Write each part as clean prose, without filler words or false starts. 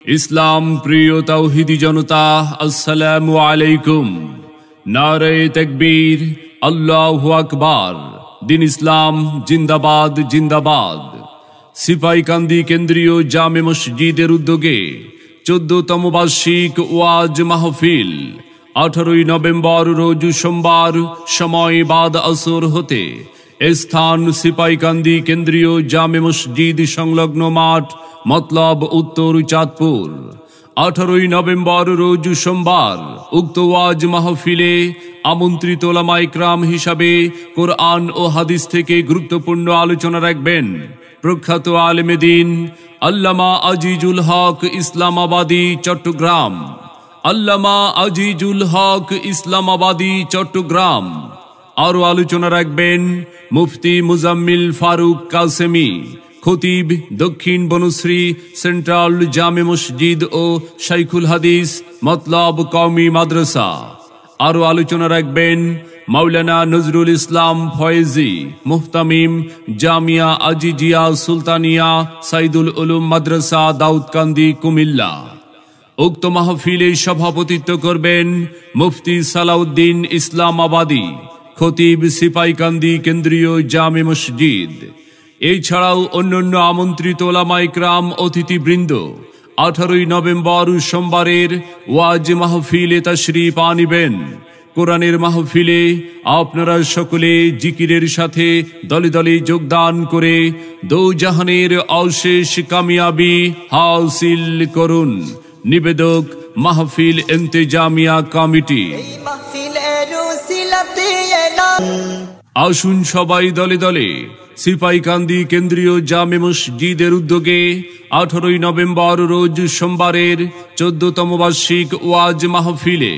ইসলাম প্রিয় তাওহীদি জনতা, আসসালামু আলাইকুম। নারে তাকবীর, আল্লাহু আকবার। দিন ইসলাম জিন্দাবাদ জিন্দাবাদ। সিপাহীকান্দি কেন্দ্রীয় জামে মসজিদের উদ্যোগে 14তম বার্ষিক ওয়াজ মাহফিল 18 নভেম্বর রোজ সোমবার, সময় বাদ আসর হতে, স্থান সিপাহীকান্দি কেন্দ্রীয় জামে মসজিদ সংলগ্ন মাঠ, মতলব উত্তর চাঁদপুর। 18 নভেম্বর রোজ সোমবার উক্ত ওয়াজ মাহফিলে আমন্ত্রিত ওলামায়ে কেরাম হিসাবে কোরআন ও হাদিস থেকে গুরুত্বপূর্ণ আলোচনা রাখবেন প্রখ্যাত আলেমে দ্বীন আল্লামা আজিজুল হক ইসলামাবাদী চট্টগ্রাম। আল্লামা আজিজুল হক ইসলামাবাদী চট্টগ্রাম। আরও আলোচনা রাখবেন মুফতি মুজাম্মিল ফারুক কাসেমি, খতিব দক্ষিণ বনশ্রী সেন্ট্রাল জামে মসজিদ ও শাইখুল হাদিস মতলব কওমি মাদ্রাসা। আরও আলোচনা রাখবেন মাওলানা নজরুল ইসলাম ফয়েজি, মুহতামিম জামিয়া আজিজিয়া সুলতানিয়া সাইদুল উলুম মাদ্রাসা দাউদকান্দি কুমিল্লা। উক্ত মাহফিলে সভাপতিত্ব করবেন মুফতি সালাউদ্দিন ইসলামাবাদী, খতিব সিপাহীকান্দি কেন্দ্রীয় জামে মসজিদ। এছাড়াও অন্যান্য আমন্ত্রিত ওলামায়ে কেরাম অতিথিবৃন্দ 18 নভেম্বর সোমবারের ওয়াজ মাহফিলে তাশরীফ আনিবেন। কোরআনের মাহফিলে আপনারা সকলে জিকিরের সাথে দলে দলে যোগদান করে দোজাহানের অশেষ কামিয়াবি হাসিল করুন। নিবেদক মাহফিল ইন্তেজামিয়া কমিটি। আসুন সবাই দলে দলে সিপাহীকান্দি কেন্দ্রীয় জামে মসজিদের উদ্যোগে 18 নভেম্বর রোজ সোমবারের 14তম বার্ষিক ওয়াজ মাহফিলে,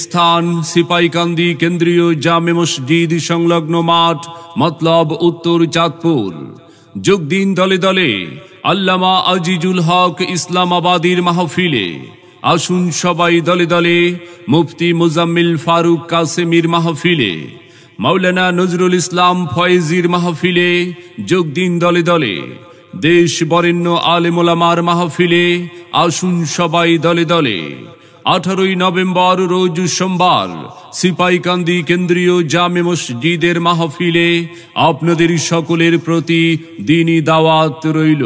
স্থান সিপাহীকান্দি কেন্দ্রীয় জামে মসজিদ সংলগ্ন মাঠ, মতলব উত্তর চাঁদপুর। যোগ দিন দলে দলে আল্লামা আজিজুল হক ইসলামাবাদীর মাহফিলে। আসুন সবাই দলে দলে মুফতি মুজাম্মিল ফারুক কাসেমির মাহফিলে, মাওলানা নজরুল ইসলাম ফয়েজির মাহফিলে যোগ দিন দলে দলে। দেশ বরেণ্য আলেম ওলামার মাহফিলে আসুন সবাই দলে দলে। 18 নভেম্বর রোজ সোমবার সিপাহীকান্দি কেন্দ্রীয় জামে মসজিদের মাহফিলে আপনাদের সকলের প্রতি দ্বীনি দাওয়াত রইল।